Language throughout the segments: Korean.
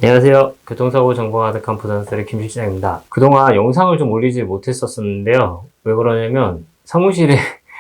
안녕하세요. 교통사고 정보 가득한 부산살의 김 실장입니다. 그동안 영상을 좀 올리지 못했었는데요. 왜 그러냐면 사무실에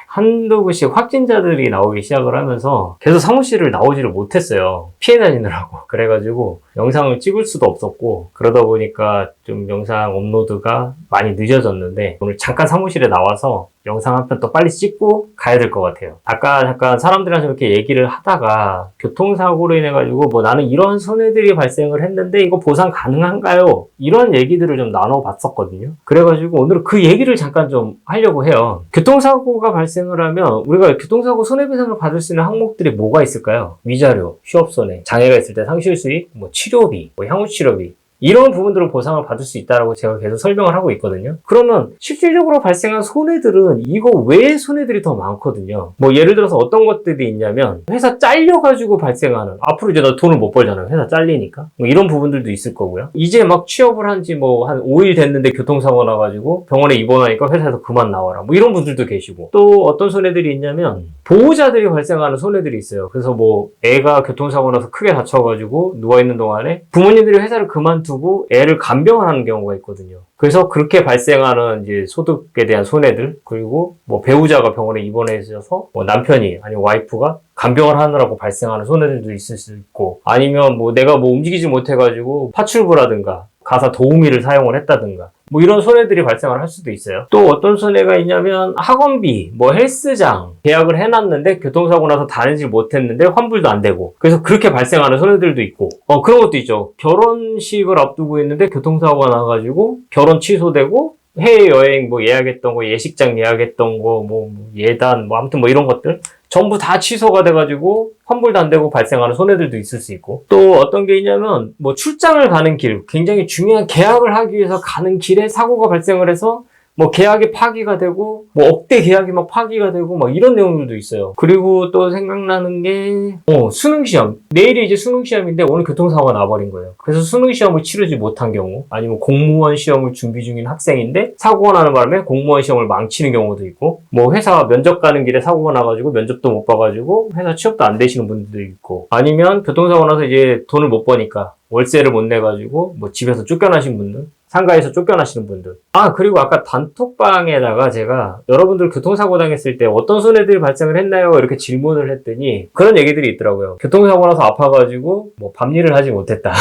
한두 분씩 확진자들이 나오기 시작을 하면서 계속 사무실을 나오지를 못했어요. 피해 다니느라고. 그래가지고 영상을 찍을 수도 없었고, 그러다 보니까 좀 영상 업로드가 많이 늦어졌는데 오늘 잠깐 사무실에 나와서 영상 한 편 또 빨리 찍고 가야 될 것 같아요. 아까 잠깐 사람들이랑 이렇게 얘기를 하다가 교통사고로 인해 가지고 뭐 나는 이런 손해들이 발생을 했는데 이거 보상 가능한가요? 이런 얘기들을 좀 나눠봤었거든요. 그래가지고 오늘은 그 얘기를 잠깐 좀 하려고 해요. 교통사고가 발생을 하면 우리가 교통사고 손해배상을 받을 수 있는 항목들이 뭐가 있을까요? 위자료, 휴업손해, 장애가 있을 때 상실수익, 뭐 치료비, 뭐 향후치료비, 이런 부분들은 보상을 받을 수 있다고 제가 계속 설명을 하고 있거든요. 그러면 실질적으로 발생한 손해들은 이거 외의 손해들이 더 많거든요. 뭐 예를 들어서 어떤 것들이 있냐면 회사 잘려가지고 발생하는, 앞으로 이제 나 돈을 못 벌잖아요. 회사 잘리니까. 뭐 이런 부분들도 있을 거고요. 이제 막 취업을 한 지 뭐 한 5일 됐는데 교통사고 나가지고 병원에 입원하니까 회사에서 그만 나와라. 뭐 이런 분들도 계시고, 또 어떤 손해들이 있냐면 보호자들이 발생하는 손해들이 있어요. 그래서 뭐 애가 교통사고 나서 크게 다쳐가지고 누워있는 동안에 부모님들이 회사를 그만두고 애를 간병을 하는 경우가 있거든요. 그래서 그렇게 발생하는 이제 소득에 대한 손해들, 그리고 뭐 배우자가 병원에 입원해 있어서 뭐 남편이 아니면 와이프가 간병을 하느라고 발생하는 손해들도 있을 수 있고, 아니면 뭐 내가 뭐 움직이지 못해가지고 파출부라든가 가사 도우미를 사용을 했다든가, 뭐 이런 손해들이 발생을 할 수도 있어요. 또 어떤 손해가 있냐면 학원비, 뭐 헬스장 계약을 해놨는데 교통사고 나서 다니지 못했는데 환불도 안 되고, 그래서 그렇게 발생하는 손해들도 있고, 그런 것도 있죠. 결혼식을 앞두고 있는데 교통사고가 나가지고 결혼 취소되고, 해외여행 뭐 예약했던 거, 예식장 예약했던 거, 뭐 예단, 뭐 아무튼 뭐 이런 것들 전부 다 취소가 돼가지고 환불도 안 되고 발생하는 손해들도 있을 수 있고, 또 어떤 게 있냐면 뭐 출장을 가는 길, 굉장히 중요한 계약을 하기 위해서 가는 길에 사고가 발생을 해서 뭐 계약이 파기가 되고, 뭐 억대 계약이 막 파기가 되고, 막 이런 내용들도 있어요. 그리고 또 생각나는 게 수능시험. 내일이 이제 수능시험인데 오늘 교통사고가 나버린 거예요. 그래서 수능시험을 치르지 못한 경우, 아니면 공무원 시험을 준비 중인 학생인데 사고가 나는 바람에 공무원 시험을 망치는 경우도 있고, 뭐 회사 면접 가는 길에 사고가 나가지고 면접도 못 봐가지고 회사 취업도 안 되시는 분들도 있고, 아니면 교통사고 나서 이제 돈을 못 버니까 월세를 못 내가지고 뭐 집에서 쫓겨나신 분들, 상가에서 쫓겨나시는 분들. 그리고 아까 단톡방에다가 제가 여러분들 교통사고 당했을 때 어떤 손해들이 발생을 했나요? 이렇게 질문을 했더니 그런 얘기들이 있더라고요. 교통사고 나서 아파가지고 뭐 밤일을 하지 못했다.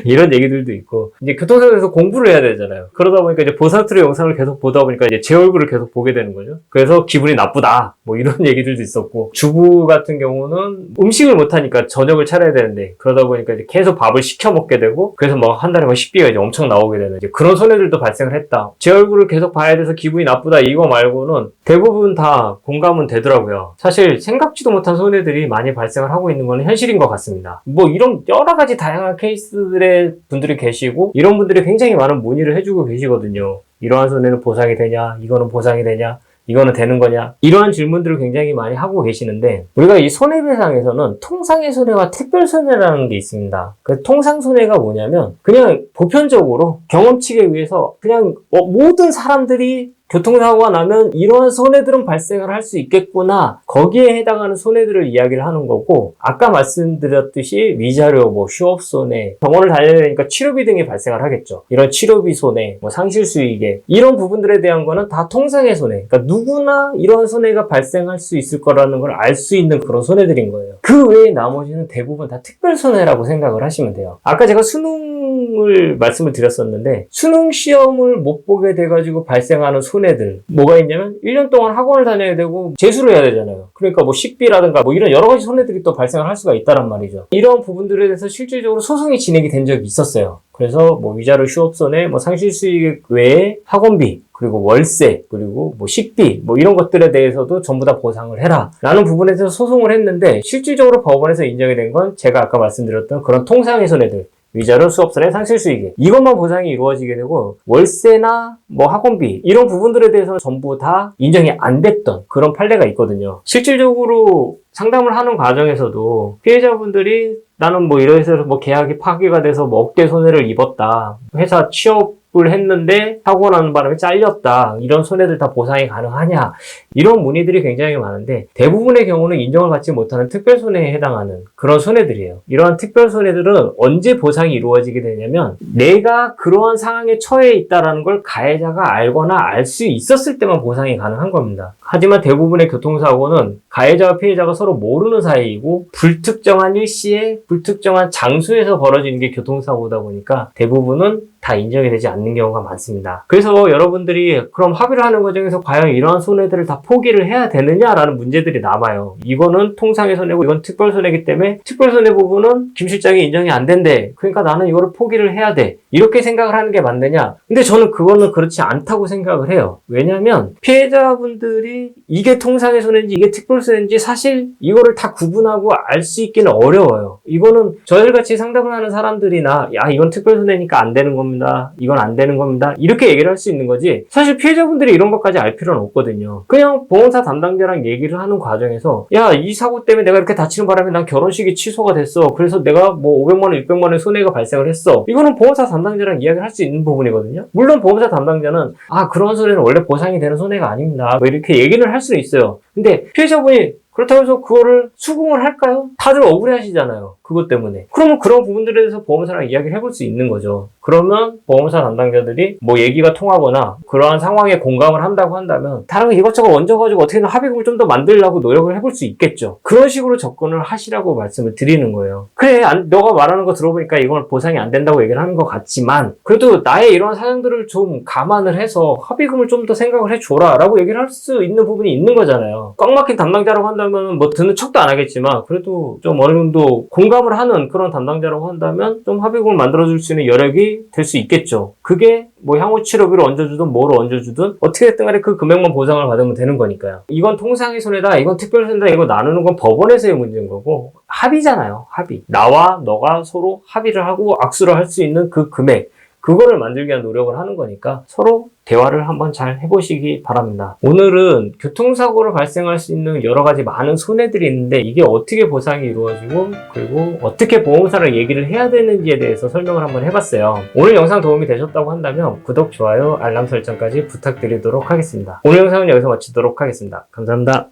이런 얘기들도 있고, 이제 교통사고에서 공부를 해야 되잖아요. 그러다 보니까 이제 보사트로 영상을 계속 보다 보니까 이제 제 얼굴을 계속 보게 되는 거죠. 그래서 기분이 나쁘다. 뭐 이런 얘기들도 있었고, 주부 같은 경우는 음식을 못하니까 저녁을 차려야 되는데, 그러다 보니까 이제 계속 밥을 시켜 먹게 되고, 그래서 뭐 한 달에 뭐 식비가 이제 엄청 나오게 되는 이제 그런 손해들도 발생을 했다. 제 얼굴을 계속 봐야 돼서 기분이 나쁘다. 이거 말고는 대부분 다 공감은 되더라고요. 사실 생각지도 못한 손해들이 많이 발생을 하고 있는 건 현실인 것 같습니다. 뭐 이런 여러 가지 다양한 케이스들의 분들이 계시고, 이런 분들이 굉장히 많은 문의를 해주고 계시거든요. 이러한 손해는 보상이 되냐? 이거는 보상이 되냐? 이거는 되는 거냐? 이러한 질문들을 굉장히 많이 하고 계시는데, 우리가 이 손해배상에서는 통상의 손해와 특별손해라는 게 있습니다. 그 통상손해가 뭐냐면 그냥 보편적으로 경험칙에 의해서 그냥 모든 사람들이 교통사고가 나면 이러한 손해들은 발생을 할 수 있겠구나, 거기에 해당하는 손해들을 이야기를 하는 거고, 아까 말씀드렸듯이 위자료, 뭐 휴업손해, 병원을 다녀야 되니까 치료비 등이 발생을 하겠죠. 이런 치료비 손해, 뭐 상실수익에, 이런 부분들에 대한 거는 다 통상의 손해, 그러니까 누구나 이러한 손해가 발생할 수 있을 거라는 걸 알 수 있는 그런 손해들인 거예요. 그 외에 나머지는 대부분 다 특별손해라고 생각을 하시면 돼요. 아까 제가 수능을 말씀을 드렸었는데, 수능 시험을 못 보게 돼가지고 발생하는 손해들 뭐가 있냐면 1년 동안 학원을 다녀야 되고 재수를 해야 되잖아요. 그러니까 뭐 식비라든가 뭐 이런 여러 가지 손해들이 또 발생을 할 수가 있다란 말이죠. 이런 부분들에 대해서 실질적으로 소송이 진행이 된 적이 있었어요. 그래서 뭐 위자료, 휴업손해, 뭐 상실수익 외에 학원비, 그리고 월세, 그리고 뭐 식비, 뭐 이런 것들에 대해서도 전부 다 보상을 해라 라는 부분에 대해서 소송을 했는데, 실질적으로 법원에서 인정이 된 건 제가 아까 말씀드렸던 그런 통상의 손해들, 위자료, 수업손해, 상실수익에 이것만 보상이 이루어지게 되고, 월세나 뭐 학원비 이런 부분들에 대해서는 전부 다 인정이 안 됐던 그런 판례가 있거든요. 실질적으로 상담을 하는 과정에서도 피해자분들이 나는 뭐 이래서 뭐 계약이 파기가 돼서 뭐 억대 손해를 입었다, 회사 취업 가입을 했는데 사고 나는 바람에 잘렸다. 이런 손해들 다 보상이 가능하냐? 이런 문의들이 굉장히 많은데 대부분의 경우는 인정을 받지 못하는 특별손해에 해당하는 그런 손해들이에요. 이러한 특별손해들은 언제 보상이 이루어지게 되냐면 내가 그러한 상황에 처해 있다는 걸 가해자가 알거나 알 수 있었을 때만 보상이 가능한 겁니다. 하지만 대부분의 교통사고는 가해자와 피해자가 서로 모르는 사이이고 불특정한 일시에 불특정한 장소에서 벌어지는 게 교통사고다 보니까 대부분은 다 인정이 되지 않는 경우가 많습니다. 그래서 여러분들이 그럼 합의를 하는 과정에서 과연 이러한 손해들을 다 포기를 해야 되느냐라는 문제들이 남아요. 이거는 통상의 손해고 이건 특별손해이기 때문에 특별손해 부분은 김 실장이 인정이 안 된대. 그러니까 나는 이거를 포기를 해야 돼. 이렇게 생각을 하는 게 맞느냐? 근데 저는 그거는 그렇지 않다고 생각을 해요. 왜냐하면 피해자분들이 이게 통상의 손해인지 이게 특별손해인지 사실 이거를 다 구분하고 알 수 있기는 어려워요. 이거는 저희같이 상담을 하는 사람들이나 야 이건 특별손해니까 안 되는 겁니다. 이건 안 되는 겁니다. 이렇게 얘기를 할 수 있는 거지 사실 피해자분들이 이런 것까지 알 필요는 없거든요. 그냥 보험사 담당자랑 얘기를 하는 과정에서 야 이 사고 때문에 내가 이렇게 다치는 바람에 난 결혼식이 취소가 됐어. 그래서 내가 뭐 500만 원, 600만 원의 손해가 발생을 했어. 이거는 보험사 담당자랑 이야기를 할 수 있는 부분이거든요. 물론 보험사 담당자는 그런 손해는 원래 보상이 되는 손해가 아닙니다. 뭐 이렇게 얘기를 할 수는 있어요. 근데 피해자분이 그렇다고 해서 그거를 수긍을 할까요? 다들 억울해 하시잖아요. 그것 때문에. 그러면 그런 부분들에 대해서 보험사랑 이야기를 해볼 수 있는 거죠. 그러면 보험사 담당자들이 뭐 얘기가 통하거나 그러한 상황에 공감을 한다고 한다면 다른 거 이것저것 얹어가지고 어떻게든 합의금을 좀 더 만들려고 노력을 해볼 수 있겠죠. 그런 식으로 접근을 하시라고 말씀을 드리는 거예요. 그래, 너가 말하는 거 들어보니까 이건 보상이 안 된다고 얘기를 하는 것 같지만 그래도 나의 이러한 사정들을 좀 감안을 해서 합의금을 좀 더 생각을 해줘라 라고 얘기를 할 수 있는 부분이 있는 거잖아요. 꽉 막힌 담당자라고 한다면 뭐 듣는 척도 안 하겠지만 그래도 좀 어느 정도 공감을 하는 그런 담당자라고 한다면 좀 합의금을 만들어줄 수 있는 여력이 될 수 있겠죠. 그게 뭐 향후 치료비를 얹어주든 뭐를 얹어주든 어떻게 됐든 간에 그 금액만 보상을 받으면 되는 거니까요. 이건 통상의 손해다, 이건 특별손해다, 이거 나누는 건 법원에서의 문제인 거고 합의잖아요. 합의. 나와 너가 서로 합의를 하고 악수를 할 수 있는 그 금액, 그거를 만들기 위한 노력을 하는 거니까 서로 대화를 한번 잘 해보시기 바랍니다. 오늘은 교통사고를 발생할 수 있는 여러 가지 많은 손해들이 있는데 이게 어떻게 보상이 이루어지고 그리고 어떻게 보험사랑 얘기를 해야 되는지에 대해서 설명을 한번 해봤어요. 오늘 영상 도움이 되셨다고 한다면 구독, 좋아요, 알람 설정까지 부탁드리도록 하겠습니다. 오늘 영상은 여기서 마치도록 하겠습니다. 감사합니다.